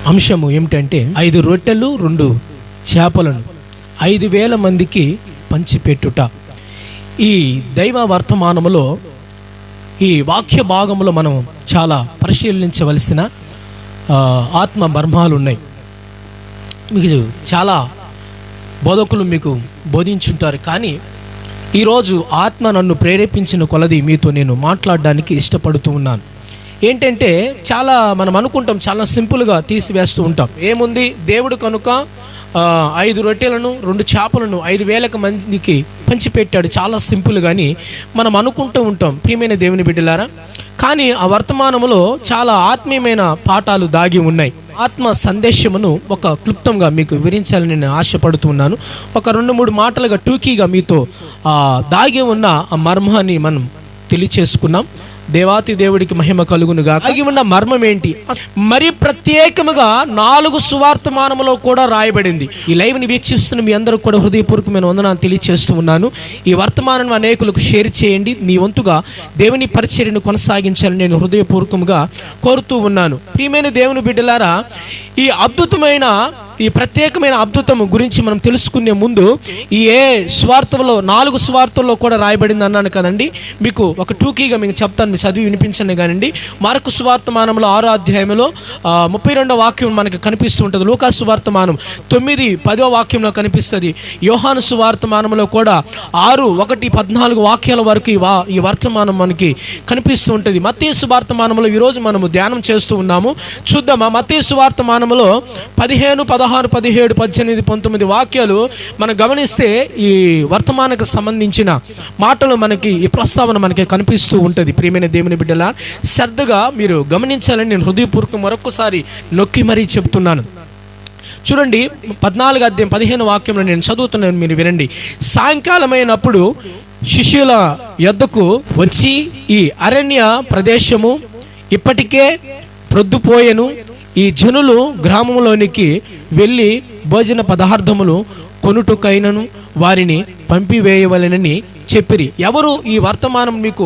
అంశము ఏమిటంటే 5 రొట్టెలు 2 చేపలను 5,000 మందికి పంచిపెట్టుట. ఈ దైవ వర్తమానములో ఈ వాక్య భాగంలో మనం చాలా పరిశీలించవలసిన ఆత్మ మర్మాలు ఉన్నాయి. మీకు చాలా బోధకులు మీకు బోధించుంటారు, కానీ ఈరోజు ఆత్మ నన్ను ప్రేరేపించిన కొలది మీతో నేను మాట్లాడడానికి ఇష్టపడుతూ ఉన్నాను. ఏంటంటే చాలా మనం అనుకుంటాం, చాలా సింపుల్గా తీసివేస్తూ ఉంటాం. ఏముంది, దేవుడు కనుక 5 రొట్టెలను 2 చేపలను 5,000 మందికి పంచిపెట్టాడు, చాలా సింపుల్ గాని మనం అనుకుంటూ ఉంటాం ప్రియమైన దేవుని బిడ్డలారా. కానీ ఆ వర్తమానములో చాలా ఆత్మీయమైన పాఠాలు దాగి ఉన్నాయి. ఆత్మ సందేశమును ఒక క్లుప్తంగా మీకు వివరించాలని నేను ఆశపడుతున్నాను. ఒక 2-3 మాటలుగా టూకీగా మీతో దాగి ఉన్న ఆ మర్మాన్ని మనం తెలియచేసుకున్నాం. దేవాతి దేవుడికి మహిమ కలుగునుగా. దాగి ఉన్న మర్మం ఏంటి? మరి ప్రత్యేకముగా 4 సువార్తమానములో కూడా రాయబడింది. ఈ లైవ్ని వీక్షిస్తున్న మీ అందరూ కూడా హృదయపూర్వకమైన వందనాలు తెలియచేస్తూ ఉన్నాను. ఈ వర్తమానం అనేకులకు షేర్ చేయండి. మీ వంతుగా దేవుని పరిచర్యను కొనసాగించాలని నేను హృదయపూర్వకంగా కోరుతూ ఉన్నాను. ప్రియమైన దేవుని బిడ్డలారా, ఈ అద్భుతమైన ఈ ప్రత్యేకమైన అద్భుతం గురించి మనం తెలుసుకునే ముందు ఈ స్వార్థంలో 4 స్వార్థంలో కూడా రాయబడింది అన్నాను కదండి. మీకు ఒక టూకీగా మీకు చెప్తాను, మీరు చదివి వినిపించండి కానండి. మార్కు సువార్తమానంలో 6వ అధ్యాయంలో 32వ వాక్యం మనకి కనిపిస్తూ ఉంటుంది. లూకా సువార్తమానం 9-10వ వాక్యంలో కనిపిస్తుంది. యోహాను సువార్తమానంలో కూడా 6:1-14 వాక్యాల వరకు ఈ వర్తమానం మనకి కనిపిస్తూ ఉంటుంది. మత్తయి సువార్తమానంలో ఈరోజు మనము ధ్యానం చేస్తూ ఉన్నాము. చూద్దామా? మత్తయి సువార్తమానంలో 15, 16, 17, 18, 19 వాక్యాలు మనం గమనిస్తే ఈ వర్తమానకు సంబంధించిన మాటలు మనకి, ఈ ప్రస్తావన మనకి కనిపిస్తూ ఉంటుంది. ప్రియమైన దేవుని బిడ్డలా, శ్రద్ధగా మీరు గమనించాలని నేను హృదయపూర్వకం మరొకసారి నొక్కి మరీ చెప్తున్నాను. చూడండి, 14వ అధ్యాయం 15వ వాక్యంలో నేను చదువుతున్నాను, మీరు వినండి. సాయంకాలమైనప్పుడు శిష్యుల యొద్దకు వచ్చి, ఈ అరణ్య ప్రదేశము ఇప్పటికే ప్రొద్దుపోయెను, ఈ జనులు గ్రామంలోనికి వెళ్ళి భోజన పదార్థములు కొనుటకైనను వారిని పంపివేయవలెనని చెప్పిరి. ఎవరు ఈ వర్తమానం మీకు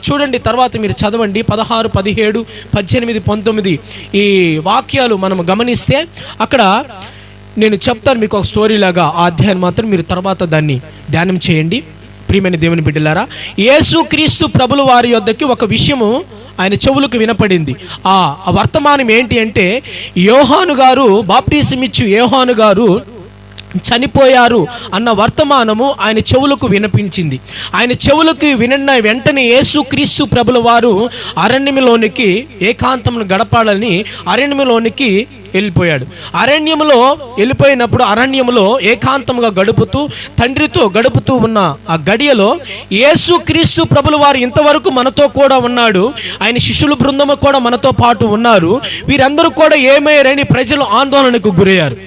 చూడండి, తర్వాత మీరు చదవండి. 16, 17, 18, 19 ఈ వాక్యాలు మనం గమనిస్తే అక్కడ నేను చెప్తాను మీకు ఒక స్టోరీ లాగా. ఆ అధ్యాయం మాత్రం మీరు తర్వాత దాన్ని ధ్యానం చేయండి. ప్రియమైన దేవుని బిడ్డలారా, యేసు క్రీస్తు ప్రభుల వారి యొద్దకి ఒక విషయము ఆయన చెవులకు వినపడింది. ఆ వర్తమానం ఏంటి అంటే, యోహాను గారు, బాప్టిజమిచ్చు యోహాను గారు చనిపోయారు అన్న వర్తమానము ఆయన చెవులకు వినిపించింది. ఆయన చెవులకు విన్న వెంటనే యేసు క్రీస్తు ప్రభుల వారు అరణ్యంలోనికి ఏకాంతమును గడపాలని అరణ్యంలోనికి వెళ్ళిపోయాడు. అరణ్యంలో వెళ్ళిపోయినప్పుడు అరణ్యంలో ఏకాంతంగా గడుపుతూ తండ్రితో గడుపుతూ ఉన్న ఆ గడియలో యేసు క్రీస్తు ప్రభుల వారు ఇంతవరకు మనతో కూడా ఉన్నాడు, ఆయన శిష్యుల బృందము కూడా మనతో పాటు ఉన్నారు, వీరందరూ కూడా ఏమయ్యారని ప్రజలు ఆందోళనకు గురయ్యారు.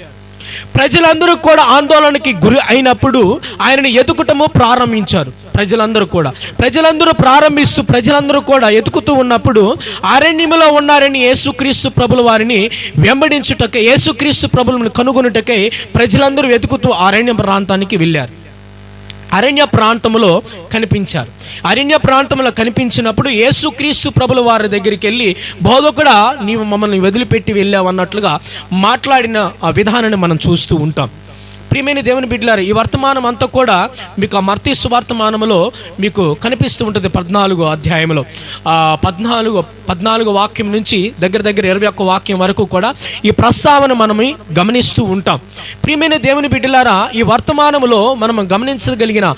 ప్రజలందరూ కూడా ఆందోళనకి గురి అయినప్పుడు ఆయనను ఎదుకుటము ప్రారంభించారు. ప్రజలందరూ ప్రారంభిస్తూ ప్రజలందరూ కూడా ఎదుకుతూ ఉన్నప్పుడు అరణ్యములో ఉన్నారని యేసుక్రీస్తు ప్రభుల వారిని వెంబడించుటకై, యేసుక్రీస్తు ప్రభులను కనుగొనుటకై ప్రజలందరూ వెతుకుతూ అరణ్య ప్రాంతానికి వెళ్ళారు. అరణ్య ప్రాంతంలో కనిపించారు. అరణ్య ప్రాంతంలో కనిపించినప్పుడు యేసుక్రీస్తు ప్రభుల వారి దగ్గరికి వెళ్ళి, బోధకుడా నీవు మమ్మల్ని వదిలిపెట్టి వెళ్ళావు అన్నట్లుగా మాట్లాడిన ఆ విధానాన్ని మనం చూస్తూ ఉంటాం. ప్రియమైన దేవుని బిడ్డలారా, ఈ వర్తమానం అంతా కూడా మీకు ఆ మత్తయి సువార్తమానంలో మీకు కనిపిస్తూ ఉంటుంది. 14వ అధ్యాయంలో 14వ వాక్యం నుంచి దగ్గర 21వ వాక్యం వరకు కూడా ఈ ప్రస్తావన మనం గమనిస్తూ ఉంటాం. ప్రియమైన దేవుని బిడ్డలారా, ఈ వర్తమానంలో మనం గమనించగలిగిన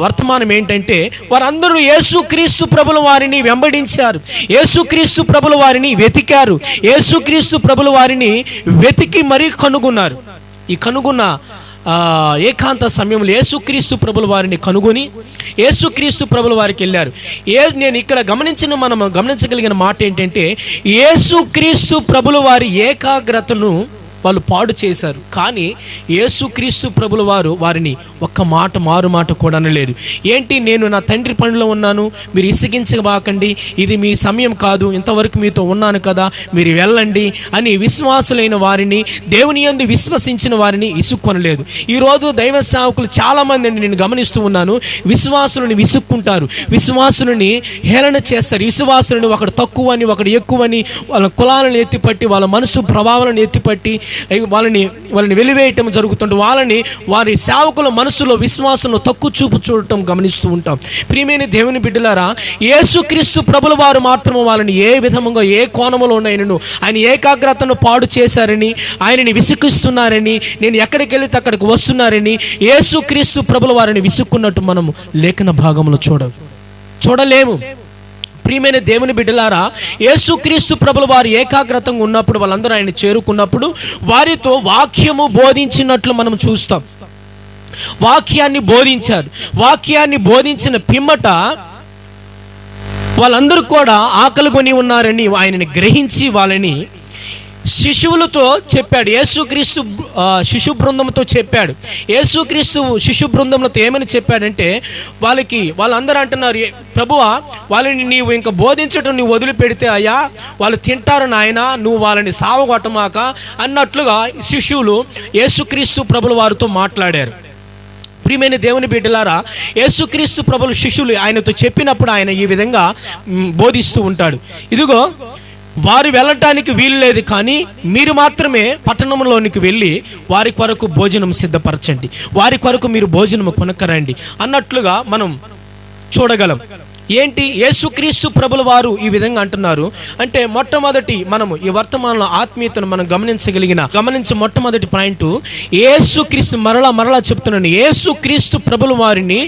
వర్తమానం ఏంటంటే, వారందరూ యేసుక్రీస్తు ప్రభుల వారిని వెంబడించారు, యేసుక్రీస్తు ప్రభుల వారిని వెతికారు, యేసుక్రీస్తు ప్రభుల వారిని వెతికి మరీ కనుగొన్నారు. ఈ కనుగొన్న ఏకాంత సమయంలో యేసుక్రీస్తు ప్రభుల వారిని కనుగొని యేసుక్రీస్తు ప్రభుల వారికి వెళ్ళారు. నేను ఇక్కడ మనం గమనించగలిగిన మాట ఏంటంటే, యేసుక్రీస్తు ప్రభుల వారి ఏకాగ్రతను వాళ్ళు పాడు చేశారు. కానీ యేసుక్రీస్తు ప్రభుల వారు వారిని ఒక్క మాట మారు మాట కూడా అనలేదు. ఏంటి, నేను నా తండ్రి పనిలో ఉన్నాను, మీరు ఇసిగించబాకండి, ఇది మీ సమయం కాదు, ఇంతవరకు మీతో ఉన్నాను కదా, మీరు వెళ్ళండి అని విశ్వాసులైన వారిని, దేవుని యందు విశ్వసించిన వారిని ఇసుక్కొనలేదు. ఈరోజు దైవ సేవకులు చాలామంది అండి నేను గమనిస్తూ ఉన్నాను, విశ్వాసులని విసుక్కుంటారు, విశ్వాసులని హేళన చేస్తారు, విశ్వాసులని ఒకడు తక్కువ అని ఒకడు ఎక్కువ అని వాళ్ళ కులాలను ఎత్తిపట్టి వాళ్ళ మనసు ప్రభావాలను ఎత్తిపట్టి వాళ్ళని వెలివేయటం జరుగుతుంది. వారి సేవకుల మనసులో విశ్వాసంలో తక్కువ చూపు చూడటం గమనిస్తూ ఉంటాం. ప్రియమైన దేవుని బిడ్డలారా, యేసుక్రీస్తు ప్రభుల వారు మాత్రం వాళ్ళని ఏ విధముగా ఏ కోణములో ఉన్నాయనను ఆయన ఏకాగ్రతను పాడు చేశారని, ఆయనని విసుకిస్తున్నారని, నేను ఎక్కడికి వెళితే అక్కడికి వస్తున్నారని యేసుక్రీస్తు ప్రభుల వారిని విసుక్కున్నట్టు మనము లేఖన భాగంలో చూడలేము. ప్రియమైన దేవుని బిడ్డలారా, యేసుక్రీస్తు ప్రభుల వారు ఏకాగ్రతంగా ఉన్నప్పుడు వాళ్ళందరూ ఆయన చేరుకున్నప్పుడు వారితో వాక్యము బోధించినట్లు మనం చూస్తాం. వాక్యాన్ని బోధించారు. వాక్యాన్ని బోధించిన పిమ్మట వాళ్ళందరూ కూడా ఆకలి కొని ఉన్నారని ఆయనని గ్రహించి వాళ్ళని శిశువులతో చెప్పాడు. యేసుక్రీస్తు శిశు బృందంతో చెప్పాడు. యేసుక్రీస్తు శిశు బృందంతో ఏమని చెప్పాడంటే, వాళ్ళందరూ అంటున్నారు, ప్రభువా వాళ్ళని నీవు ఇంకా బోధించటం నువ్వు వదిలిపెడితే అయ్యా వాళ్ళు తింటారు నాయన, నువ్వు వాళ్ళని సావగొట్టమాక అన్నట్లుగా శిశువులు యేసుక్రీస్తు ప్రభుల వారితో మాట్లాడారు. ప్రియమైన దేవుని బిడ్డలారా, యేసుక్రీస్తు ప్రభుల శిష్యులు ఆయనతో చెప్పినప్పుడు ఆయన ఈ విధంగా బోధిస్తూ ఉంటాడు. ఇదిగో, వారు వెళ్ళటానికి వీలు లేదు, కానీ మీరు మాత్రమే పట్టణంలోనికి వెళ్ళి వారి కొరకు భోజనం సిద్ధపరచండి, వారి కొరకు మీరు భోజనం కొనకరండి అన్నట్లుగా మనం చూడగలం. ఏంటి, యేసుక్రీస్తు ప్రభుల వారు ఈ విధంగా అంటున్నారు అంటే, మొట్టమొదటి మనము ఈ వర్తమానంలో ఆత్మీయతను మనం గమనించే మొట్టమొదటి పాయింట్, యేసుక్రీస్తు మరలా చెప్తున్నాను, యేసుక్రీస్తు ప్రభుల వారిని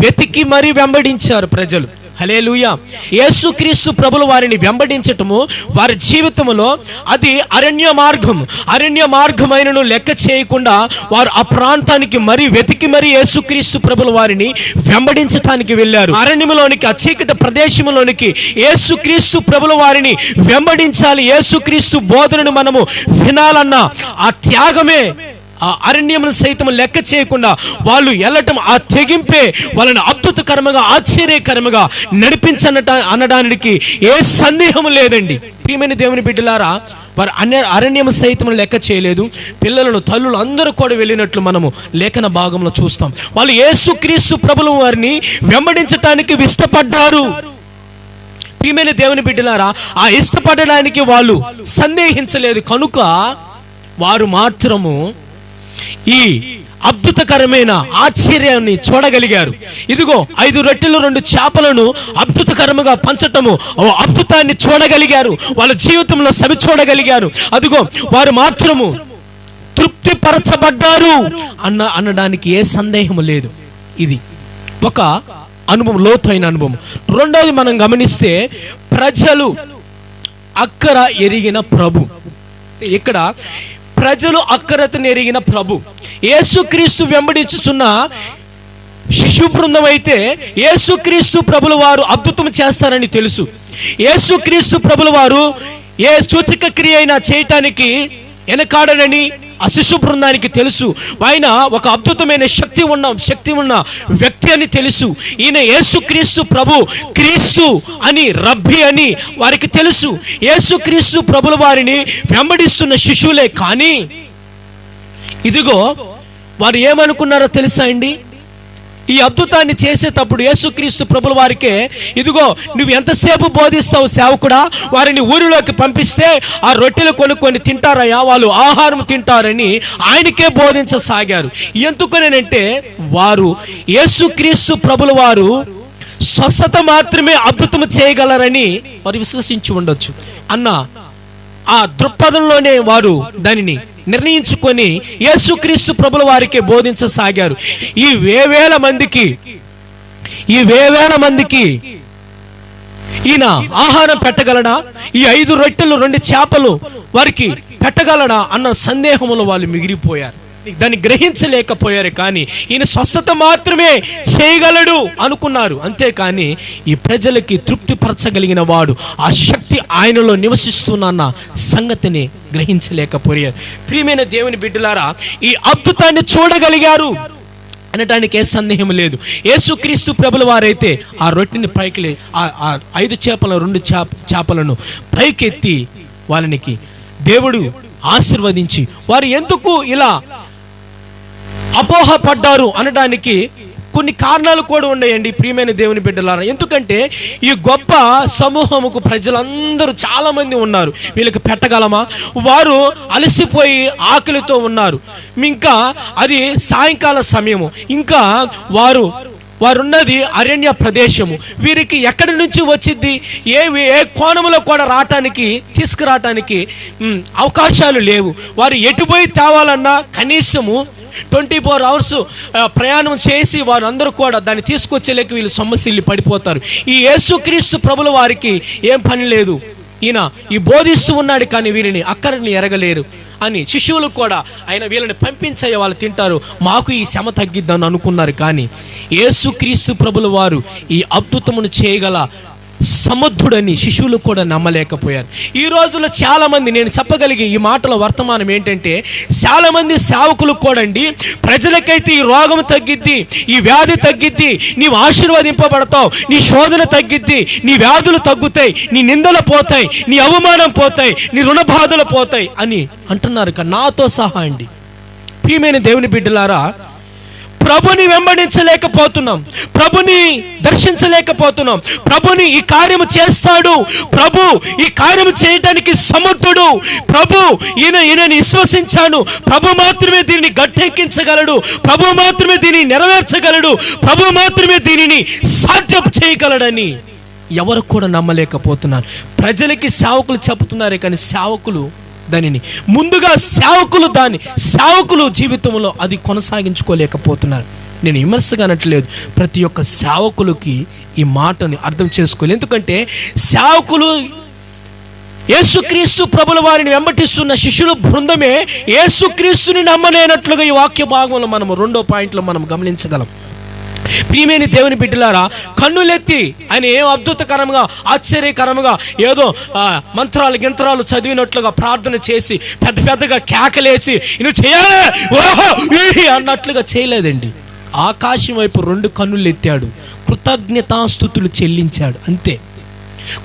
వెతికి మరీ వెంబడించారు ప్రజలు. హల్లెలూయా. యేసుక్రీస్తు ప్రభుల వారిని వెంబడించటము వారి జీవితంలో అది అరణ్య మార్గమైనను లెక్క చేయకుండా వారు ఆ ప్రాంతానికి వెతికి మరీ యేసుక్రీస్తు ప్రభుల వారిని వెంబడించటానికి వెళ్ళారు. అరణ్యంలోనికి, ఆ చీకటి ప్రదేశంలోనికి యేసుక్రీస్తు ప్రభుల వారిని వెంబడించాలి. యేసుక్రీస్తు బోధనను మనము వినాలన్న ఆ త్యాగమే, ఆ అరణ్యమును సైతం లెక్క చేయకుండా వాళ్ళు వెళ్ళటం, ఆ తెగింపే వాళ్ళని అద్భుతకరముగా ఆశ్చర్యకరముగా అనడానికి ఏ సందేహం లేదండి. ప్రియమైన దేవుని బిడ్డలారా, వారు అరణ్యము సైతం లెక్క చేయలేదు. పిల్లలను, తల్లులు అందరూ కూడా వెళ్ళినట్లు మనము లేఖన భాగంలో చూస్తాం. వాళ్ళు యేసుక్రీస్తు ప్రభుల వారిని వెంబడించటానికి ఇష్టపడ్డారు. ప్రియమైన దేవుని బిడ్డలారా, ఆ ఇష్టపడడానికి వాళ్ళు సందేహించలేదు కనుక వారు మాత్రము ఈ అద్భుతకరమైన ఆశ్చర్యాన్ని చూడగలిగారు. ఇదిగో 5 రొట్టెలు 2 చేపలను అద్భుతకరముగా పంచటము, ఓ అద్భుతాన్ని చూడగలిగారు. వాళ్ళ జీవితంలో సవి చూడగలిగారు. అదిగో వారు మాత్రము తృప్తిపరచబడ్డారు అనడానికి ఏ సందేహం లేదు. ఇది ఒక అనుభవం, లోతైన అనుభవం. రెండోది మనం గమనిస్తే, ప్రజలు అక్కర ఎరిగిన ప్రభు. ఇక్కడ ప్రజలు అక్కరతను ఎరిగిన ప్రభు. యేసుక్రీస్తు వెంబడించుచున్న శిశు బృందం అయితే యేసుక్రీస్తు ప్రభుల వారు అద్భుతం చేస్తారని తెలుసు. యేసుక్రీస్తు ప్రభుల వారు ఏ సూచక క్రియ అయినా చేయటానికి వెనకాడనని ఆ శిశు బృందానికి తెలుసు. ఆయన ఒక అద్భుతమైన శక్తి ఉన్న వ్యక్తి అని తెలుసు. ఈయన యేసుక్రీస్తు ప్రభు, క్రీస్తు అని, రబ్బీ అని వారికి తెలుసు. యేసుక్రీస్తు ప్రభుల వారిని వెంబడిస్తున్న శిశువులే. కానీ ఇదిగో వారు ఏమనుకున్నారో తెలుసా అండి, ఈ అద్భుతాన్ని చేసేటప్పుడు యేసుక్రీస్తు ప్రభుల వారికే, ఇదిగో నువ్వు ఎంతసేపు బోధిస్తావు సేవకుడా, వారిని ఊరిలోకి పంపిస్తే ఆ రొట్టెలు కొనుక్కొని తింటారయ్యా, వాళ్ళు ఆహారం తింటారని ఆయనకే బోధించసాగారు. ఎందుకనంటే వారు యేసుక్రీస్తు ప్రభుల వారు స్వస్థత మాత్రమే అద్భుతం చేయగలరని వారు విశ్వసించి ఉండొచ్చు అన్న ఆ దృక్పథంలోనే వారు దానిని నిర్ణయించుకొని యేసుక్రీస్తు ప్రభుల వారికే బోధించసాగారు. ఈ వేవేల మందికి ఈయన ఆహారం పెట్టగలడా, ఈ 5 రొట్టెలు 2 చేపలు వారికి పెట్టగలడా అన్న సందేహంలో వాళ్ళు మిగిలిపోయారు. దాన్ని గ్రహించలేకపోయారు. కానీ ఈయన స్వస్థత మాత్రమే చేయగలడు అనుకున్నారు. అంతేకాని ఈ ప్రజలకి తృప్తిపరచగలిగిన వాడు, ఆ శక్తి ఆయనలో నివసిస్తున్న సంగతిని గ్రహించలేకపోయారు. ప్రియమైన దేవుని బిడ్డలారా, ఈ అద్భుతాన్ని చూడగలిగారు అనటానికి ఏ సందేహం లేదు. యేసుక్రీస్తు ప్రభుల వారైతే ఆ రొట్టెని పైకి, ఆ 5 చేపల 2 చేపలను పైకెత్తి వాళ్ళనికి దేవుడు ఆశీర్వదించి, వారు ఎందుకు ఇలా అపోహపడ్డారు అనడానికి కొన్ని కారణాలు కూడా ఉన్నాయండి ప్రియమైన దేవుని బిడ్డలారా. ఎందుకంటే ఈ గొప్ప సమూహముకు ప్రజలందరూ చాలా మంది ఉన్నారు. వీళ్ళకి పెట్టగలమా? వారు అలసిపోయి ఆకలితో ఉన్నారు. ఇంకా అది సాయంకాల సమయము, ఇంకా వారున్నది అరణ్య ప్రదేశము. వీరికి ఎక్కడి నుంచి వచ్చింది? ఏ కోణంలో కూడా తీసుకురావటానికి అవకాశాలు లేవు. వారు ఎటుపోయి తేవాలన్నా కనీసము 24 hours ప్రయాణం చేసి వారు అందరూ కూడా దాన్ని తీసుకొచ్చేలేక వీళ్ళు సొమ్మసిల్లి పడిపోతారు. ఈ యేసుక్రీస్తు ప్రభుల వారికి ఏం పని లేదు, ఈయన ఈ బోధిస్తూ ఉన్నాడు కానీ వీరిని అక్కడిని ఎరగలేరు అని శిష్యులు కూడా ఆయన వీళ్ళని పంపించయ్య, వాళ్ళు తింటారు, మాకు ఈ శ్రమ తగ్గిద్దని అనుకున్నారు. కానీ యేసుక్రీస్తు ప్రభుల వారు ఈ అద్భుతమును చేయగల సమర్థుడని శిష్యులు కూడా నమ్మలేకపోయారు. ఈ రోజుల్లో చాలా మంది, నేను చెప్పగలిగే ఈ మాటల వర్తమానం ఏంటంటే, చాలా మంది సేవకులు కూడా అండి, ప్రజలకైతే ఈ రోగం తగ్గిద్ది, ఈ వ్యాధి తగ్గిద్ది, నీవు ఆశీర్వదింపబడతావు, నీ శోధన తగ్గిద్ది, నీ వ్యాధులు తగ్గుతాయి, నీ నిందలు పోతాయి, నీ అవమానం పోతాయి, నీ రుణ బాధలు పోతాయి అని అంటున్నారు. నాతో సహా అండి ప్రియమైన దేవుని బిడ్డలారా, ప్రభుని వెంబడించలేకపోతున్నాం, ప్రభుని దర్శించలేకపోతున్నాం. ప్రభుని ఈ కార్యము చేస్తాడు, ప్రభు ఈ కార్యము చేయడానికి సమర్థుడు, ప్రభు ఈయనని విశ్వసించాను, ప్రభు మాత్రమే దీనిని గట్టెక్కించగలడు, ప్రభు మాత్రమే దీనిని నెరవేర్చగలడు, ప్రభు మాత్రమే దీనిని సాధ్యం చేయగలడని ఎవరు కూడా నమ్మలేకపోతున్నారు. ప్రజలకి సేవకులు చెబుతున్నారే కానీ సేవకులు దానిని ముందుగా సేవకులు జీవితంలో అది కొనసాగించుకోలేకపోతున్నారు. నేను విమర్శగా అనట్లేదు, ప్రతి ఒక్క సేవకులకి ఈ మాటని అర్థం చేసుకోలేదు. ఎందుకంటే సేవకులు యేసుక్రీస్తు ప్రభుల వారిని వెంబటిస్తున్న శిష్యుల బృందమే యేసుక్రీస్తుని నమ్మలేనట్లుగా ఈ వాక్య భాగంలో మనం 2వ పాయింట్లో మనం గమనించగలం. ప్రియమైన దేవుని బిడ్డలారా, కన్నులెత్తి ఆయన ఏం అద్భుతకరంగా ఆశ్చర్యకరంగా ఏదో గింత్రాలు చదివినట్లుగా ప్రార్థన చేసి పెద్దగా కేకలేసి నువ్వు చేయాలి అన్నట్లుగా చేయలేదండి. ఆకాశం వైపు 2 కన్నులు ఎత్తాడు, కృతజ్ఞతాస్తుతులు చెల్లించాడు. అంతే.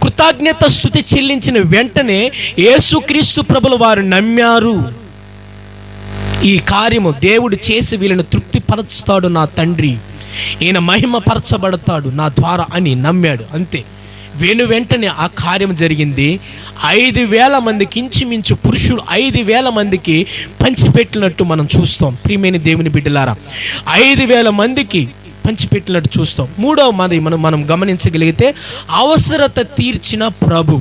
కృతజ్ఞత స్తుతి చెల్లించిన వెంటనే యేసుక్రీస్తు ప్రభుల వారు నమ్మారు. ఈ కార్యము దేవుడు చేసి వీళ్ళని తృప్తిపరచుతాడు నా తండ్రి, ఈయన మహిమపరచబడతాడు నా ద్వారా అని నమ్మాడు. అంతే. వెంటనే ఆ కార్యం జరిగింది. 5,000 మందికి, ఇంచుమించు పురుషులు 5,000 మందికి పంచిపెట్టినట్టు మనం చూస్తాం. ప్రియమైన దేవుని బిడ్డలారా, 5,000 మందికి పంచిపెట్టినట్టు చూస్తాం. 3వ మాది మనం గమనించగలిగితే, అవసరత తీర్చిన ప్రభు.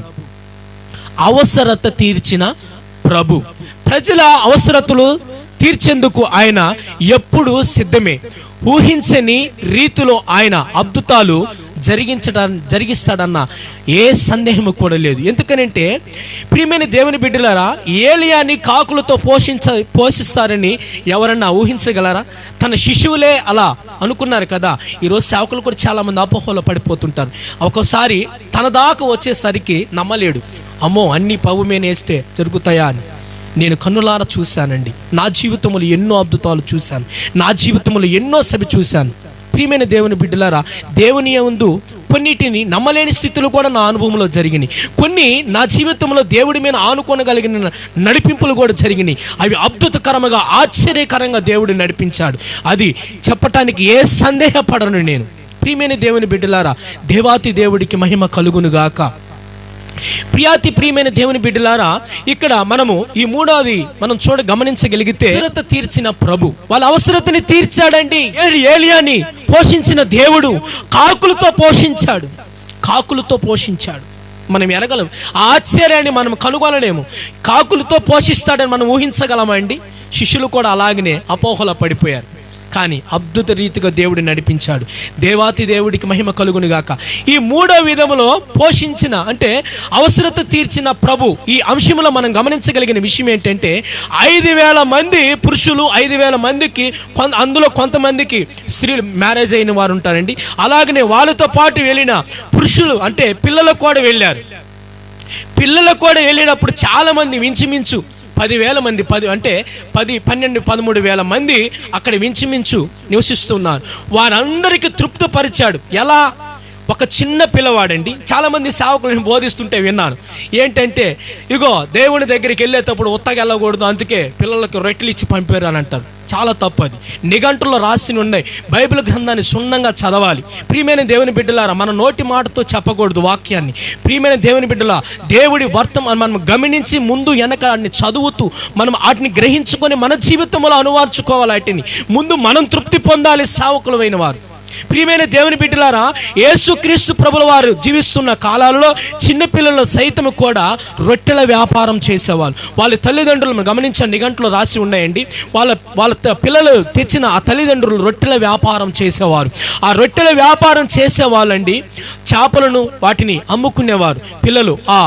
ప్రజల అవసరతలు తీర్చేందుకు ఆయన ఎప్పుడు సిద్ధమే. ఊహించని రీతిలో ఆయన అద్భుతాలు జరిగిస్తాడన్న ఏ సందేహము కూడా లేదు. ఎందుకనంటే ప్రియమైన దేవుని బిడ్డలారా, ఏలియాని కాకులతో పోషిస్తారని ఎవరన్నా ఊహించగలరా? తన శిశువులే అలా అనుకున్నారు కదా. ఈరోజు సేవకులు కూడా చాలా మంది అపోహలో పడిపోతుంటారు. ఒకసారి తన దాకా వచ్చేసరికి నమ్మలేడు, అమ్మో అన్ని పవ్వు మీద వేస్తే జరుగుతాయా అని. నేను కన్నులారా చూశానండి. నా జీవితంలో ఎన్నో అద్భుతాలు చూశాను, నా జీవితంలో ఎన్నో సభ చూశాను. ప్రియమైన దేవుని బిడ్డలారా, దేవుని యందు కొన్నిటిని నమ్మలేని స్థితులు కూడా నా అనుభవంలో జరిగినాయి. కొన్ని నా జీవితంలో దేవుడి మీద ఆనుకోనగలిగిన నడిపింపులు కూడా జరిగినాయి. అవి అద్భుతకరంగా ఆశ్చర్యకరంగా దేవుడు నడిపించాడు. అది చెప్పటానికి ఏ సందేహపడను నేను. ప్రియమైన దేవుని బిడ్డలారా, దేవాతి దేవుడికి మహిమ కలుగునుగాక. ప్రియమైన దేవుని బిడ్డలారా, ఇక్కడ మనము ఈ 3వది మనం గమనించగలిగితే, అవసరత తీర్చిన ప్రభు వాళ్ళ అవసరతని తీర్చాడండి. ఏలియాని పోషించిన దేవుడు కాకులతో పోషించాడు. మనం ఎరగలం. ఆ ఆశ్చర్యాన్ని మనం కనుగొనలేము. కాకులతో పోషిస్తాడని మనం ఊహించగలమా అండి? శిష్యులు కూడా అలాగనే అపోహలో పడిపోయారు. కానీ అద్భుత రీతిగా దేవుడు నడిపించాడు. దేవాతి దేవుడికి మహిమ కలుగును గాక. ఈ మూడో విధములో పోషించిన అంటే అవసరత తీర్చిన ప్రభు. ఈ అంశంలో మనం గమనించగలిగిన విషయం ఏంటంటే 5,000 మంది పురుషులు, 5,000 మందికి అందులో కొంతమందికి స్త్రీలు మ్యారేజ్ అయిన వారు ఉంటారండి. అలాగనే వాళ్ళతో పాటు వెళ్ళిన పురుషులు అంటే పిల్లలకు కూడా వెళ్ళారు. పిల్లలకు కూడా వెళ్ళినప్పుడు చాలా మంది మించుమించు 10,000 మంది 13,000 మంది అక్కడ మించుమించు నివసిస్తున్నారు. వారందరికీ తృప్తిపరిచాడు. ఎలా? ఒక చిన్న పిల్లవాడండి. చాలా మంది సేవకులను బోధిస్తుంటే విన్నాను ఏంటంటే, ఇగో దేవుని దగ్గరికి వెళ్ళేటప్పుడు ఉత్తగా వెళ్ళకూడదు, అందుకే పిల్లలకు రొట్టెలు ఇచ్చి పంపారు అని అంటారు. చాలా తప్పు. అది నిఘంటులో రాసి ఉన్నాయి. బైబిల్ గ్రంథాన్ని క్షుణ్ణంగా చదవాలి. ప్రియమైన దేవుని బిడ్డలారా, మన నోటి మాటతో చెప్పకూడదు వాక్యాన్ని. ప్రియమైన దేవుని బిడ్డలా, దేవుడి మనం గమనించి ముందు వెనక వాటిని చదువుతూ మనం వాటిని గ్రహించుకొని మన జీవితంలో అనువర్చుకోవాలి. వాటిని ముందు మనం తృప్తి పొందాలి సేవకులైన వారు. ప్రియమైన దేవుని బిడ్డలారా, యేసుక్రీస్తు ప్రభుల వారు జీవిస్తున్న కాలాల్లో చిన్నపిల్లలు సైతం కూడా రొట్టెల వ్యాపారం చేసేవాళ్ళు. వాళ్ళ తల్లిదండ్రులను గమనించండి, నిఘంటులో రాసి ఉన్నాయండి. వాళ్ళ పిల్లలు తెచ్చిన ఆ తల్లిదండ్రులు రొట్టెల వ్యాపారం చేసేవారు. ఆ రొట్టెల వ్యాపారం చేసేవాళ్ళండి చేపలను వాటిని అమ్ముకునేవారు. పిల్లలు ఆ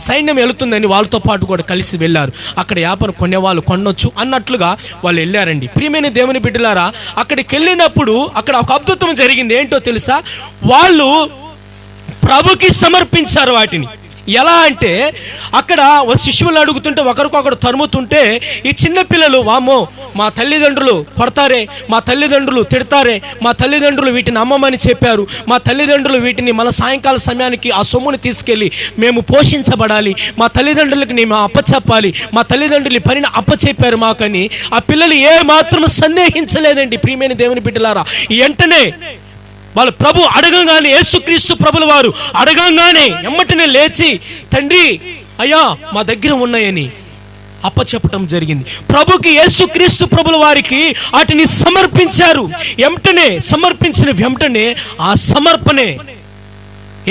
సైన్యం వెళుతుందని వాళ్ళతో పాటు కూడా కలిసి వెళ్ళారు. అక్కడ వ్యాపారం కొనేవాళ్ళు కొనొచ్చు అన్నట్లుగా వాళ్ళు వెళ్ళారండి. ప్రియమైన దేవుని బిడ్డలారా, అక్కడికి వెళ్ళినప్పుడు అక్కడ ఒక అద్భుతం జరిగింది. ఏంటో తెలుసా? వాళ్ళు ప్రభుకి సమర్పించారు వాటిని. ఎలా అంటే, అక్కడ శిష్యులు అడుగుతుంటే ఒకరికొకరు తరుముతుంటే ఈ చిన్న పిల్లలు, వామ్మో మా తల్లిదండ్రులు కొడతారే, మా తల్లిదండ్రులు తిడతారే, మా తల్లిదండ్రులు వీటిని అమ్మమని చెప్పారు, మా తల్లిదండ్రులు వీటిని మన సాయంకాల సమయానికి ఆ సొమ్ముని తీసుకెళ్ళి మేము పోషించబడాలి, మా తల్లిదండ్రులకి మేము అప్పచెప్పాలి, మా తల్లిదండ్రులు పనిని అప్పచెప్పారు మాకని ఆ పిల్లలు ఏ మాత్రం సందేహించలేదండి. ప్రియమైన దేవుని బిడ్డలారా, వెంటనే వాళ్ళు ప్రభు అడగంగానే, యేసుక్రీస్తు ప్రభుల వారు అడగంగానే ఎమ్మటనే లేచి, తండ్రి అయ్యా మా దగ్గర ఉన్నాయని అప్పచెప్పటం జరిగింది. ప్రభుకి, యేసుక్రీస్తు ప్రభుల వారికి వాటిని సమర్పించారు. సమర్పించిన వెంటనే ఆ సమర్పణే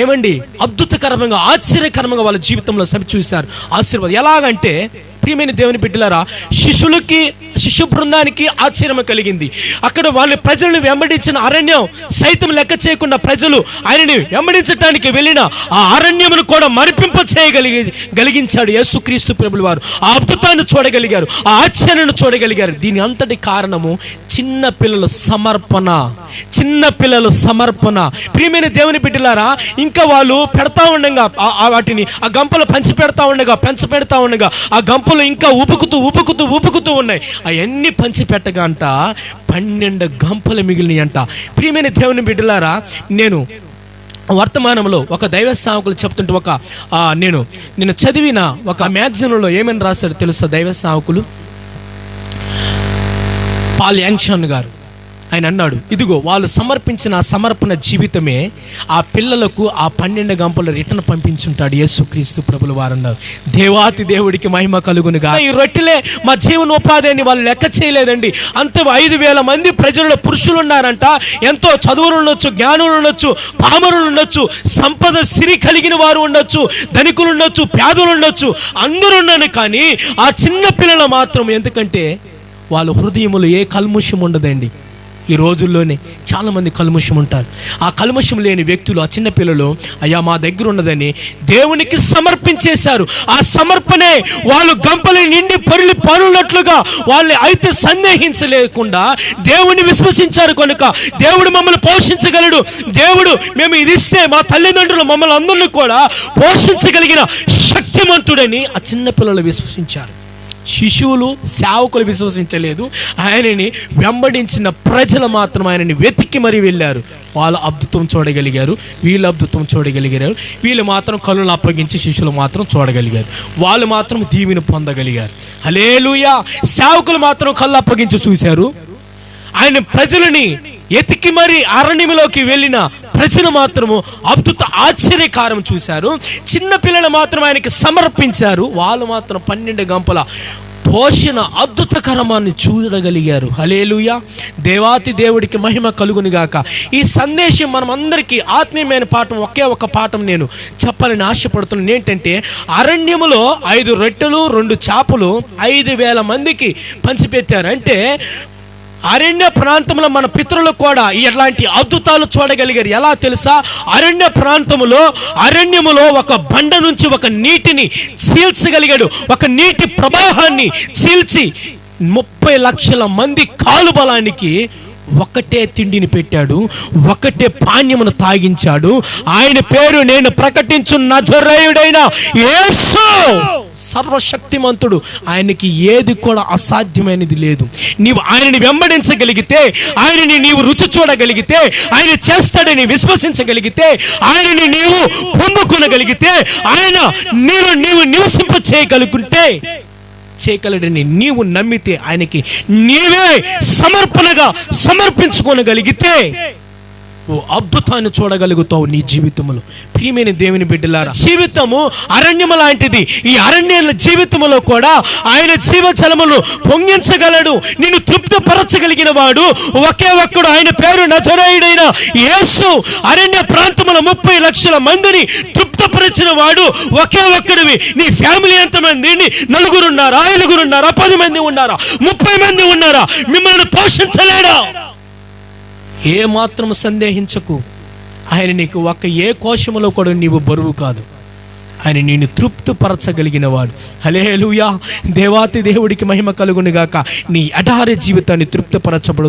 ఏమండి అద్భుతకరంగా, ఆశ్చర్యకరంగా వాళ్ళ జీవితంలో చూశారు ఆశీర్వాదం. ఎలాగంటే, ప్రియమైన దేవుని బిడ్డలారా, శిశు బృందానికి ఆశ్చర్యం కలిగింది. అక్కడ వాళ్ళ ప్రజలను వెంబడించిన అరణ్యం సైతం లెక్క చేయకుండా ప్రజలు ఆయనని వెంబడించడానికి వెళ్ళిన ఆ అరణ్యమును కూడా మరిపింప చేయగలిగించాడు యేసుక్రీస్తు ప్రభుల వారు. ఆ అద్భుతాన్ని చూడగలిగారు, ఆ ఆశ్చర్యాన్ని చూడగలిగారు. దీని అంతటి కారణము చిన్న పిల్లల సమర్పణ. ప్రియమైన దేవుని బిడ్డలారా, ఇంకా వాళ్ళు పెడతా ఉండగా వాటిని ఆ గంపలు పంచి పెడతా ఉండగా ఆ గంపలు ఇంకా ఉపుకుతూ ఉన్నాయి. అవన్నీ పంచి పెట్టగా అంట 12 గంపలు మిగిలినాయి అంట. ప్రియమైన దేవుని బిడ్డలారా, నేను వర్తమానంలో ఒక దైవ సేవకులు చెప్తుంటే నేను చదివిన ఒక మ్యాగజైన్లో ఏమని రాశారు తెలుసా? దైవ సేవకులు పాల్ యాంగ్షన్ గారు ఆయన అన్నాడు, ఇదిగో వాళ్ళు సమర్పించిన సమర్పణ జీవితమే ఆ పిల్లలకు ఆ 12 గంపలు రిటర్న్ పంపించుంటాడు యేసుక్రీస్తు ప్రభుల వారు అన్నారు. దేవాతి దేవుడికి మహిమ కలుగునుగా. ఈ రొట్టెలే మా జీవనోపాధి అని వాళ్ళు లెక్క చేయలేదండి. అంత 5,000 మంది ప్రజల్లో పురుషులు ఉన్నారంట. ఎంతో చదువులు ఉండొచ్చు, జ్ఞానులు ఉండొచ్చు, పామరులు ఉండొచ్చు, సంపద సిరి కలిగిన వారు ఉండొచ్చు, ధనికులు ఉండొచ్చు, పేదలు ఉండొచ్చు, అందరూ ఉన్నారు. కానీ ఆ చిన్న పిల్లలు మాత్రం, ఎందుకంటే వాళ్ళ హృదయములు ఏ కల్ముషం ఉండదండి. ఈ రోజుల్లోనే చాలామంది కల్ముషం ఉంటారు. ఆ కల్ముషం లేని వ్యక్తులు, ఆ చిన్నపిల్లలు, అయ్యా మా దగ్గర ఉన్నదని దేవునికి సమర్పించేశారు. ఆ సమర్పణే వాళ్ళు గంపలు నిండి పరులున్నట్లుగా వాళ్ళు అయితే సందేహించలేకుండా దేవుని విశ్వసించారు. కనుక దేవుడు మమ్మల్ని పోషించగలడు, దేవుడు మేము ఇది ఇస్తే మా తల్లిదండ్రులు మమ్మల్ని అందరినీ కూడా పోషించగలిగిన శక్తిమంతుడని ఆ చిన్నపిల్లలు విశ్వసించారు. శిశువులు, సేవకులు విశ్వసించలేదు. ఆయనని వెంబడించిన ప్రజలు మాత్రం ఆయనని వెతికి మరీ వెళ్ళారు. వాళ్ళు అద్భుతం చూడగలిగారు, వీళ్ళు అద్భుతం చూడగలిగారు. వీళ్ళు మాత్రం కళ్ళను అప్పగించి శిష్యులు మాత్రం చూడగలిగారు. వాళ్ళు మాత్రం దీవెన పొందగలిగారు. హల్లెలూయా. సేవకులు మాత్రం కళ్ళు అప్పగించి చూశారు. ఆయన ప్రజలని ఎతికి మరి అరణ్యంలోకి వెళ్ళిన ప్రజలు మాత్రము అద్భుత ఆశ్చర్యకారం చూశారు. చిన్న పిల్లలు మాత్రం ఆయనకి సమర్పించారు. వాళ్ళు మాత్రం 12 గంపల పోషణ అద్భుతకరమాన్ని చూడగలిగారు. హల్లెలూయా. దేవాతి దేవుడికి మహిమ కలుగునుగాక. ఈ సందేశం మనం అందరికీ ఆత్మీయమైన పాఠం, ఒకే ఒక పాఠం నేను చెప్పాలని ఆశపడుతున్నాను. ఏంటంటే, అరణ్యములో 5 రొట్టెలు 2 చేపలు 5,000 మందికి పంచిపెట్టారు. అంటే అరణ్య ప్రాంతంలో మన పితరులు కూడా ఇలాంటి అద్భుతాలు చూడగలిగారు. ఎలా తెలుసా? అరణ్యములో ఒక బండ నుంచి ఒక నీటిని చీల్చగలిగాడు. ఒక నీటి ప్రవాహాన్ని చీల్చి 30 లక్షల మంది కాలుబలానికి ఒకటే తిండిని పెట్టాడు, ఒకటే పానీయమును తాగించాడు. ఆయన పేరు నేను ప్రకటించు నజరేయుడైన యేసు. సర్వశక్తిమంతుడు. ఆయనకి ఏది కూడా అసాధ్యమైనది లేదు. నీవు ఆయనని వెంబడించగలిగితే, ఆయనని నీవు రుచి చూడగలిగితే, ఆయన చేస్తాడని విశ్వసించగలిగితే, ఆయనని నీవు పొందుకొనగలిగితే, ఆయన నీవు నివసింప చేయగలడని నీవు నమ్మితే, ఆయనకి నీవే సమర్పించుకోనగలిగితే ఓ అద్భుతాన్ని చూడగలుగుతావు నీ జీవితంలో. ప్రియమైన దేవుని బిడ్డలారా, జీవితము అరణ్యము లాంటిది. ఈ అరణ్య జీవితంలో కూడా ఆయన జీవజలమును పొంగించగలడు. నిన్ను తృప్తిపరచగలిగిన వాడు ఒకే ఒక్కడు. ఆయన పేరు నజరేయుడైన యేసు. అరణ్య ప్రాంతములో 30 లక్షల మందిని తృప్తిపరిచిన వాడు ఒకే ఒక్కడివి. నీ ఫ్యామిలీ ఎంతమంది? 4 ఉన్నారా, 5 ఉన్నారా, 10 మంది ఉన్నారా, 30 మంది ఉన్నారా? మిమ్మల్ని పోషించలేడా? ఏ మాత్రం సందేహించకు. ఆయన నీకు ఏ కోశములో కూడా నీవు బరువు కాదు. ఆయన నిన్ను తృప్తిపరచగలిగిన వాడు. హల్లెలూయా. దేవాతి దేవుడికి మహిమ కలుగును గాక. నీ ఎడారి జీవితాన్ని తృప్తిపరచబడు.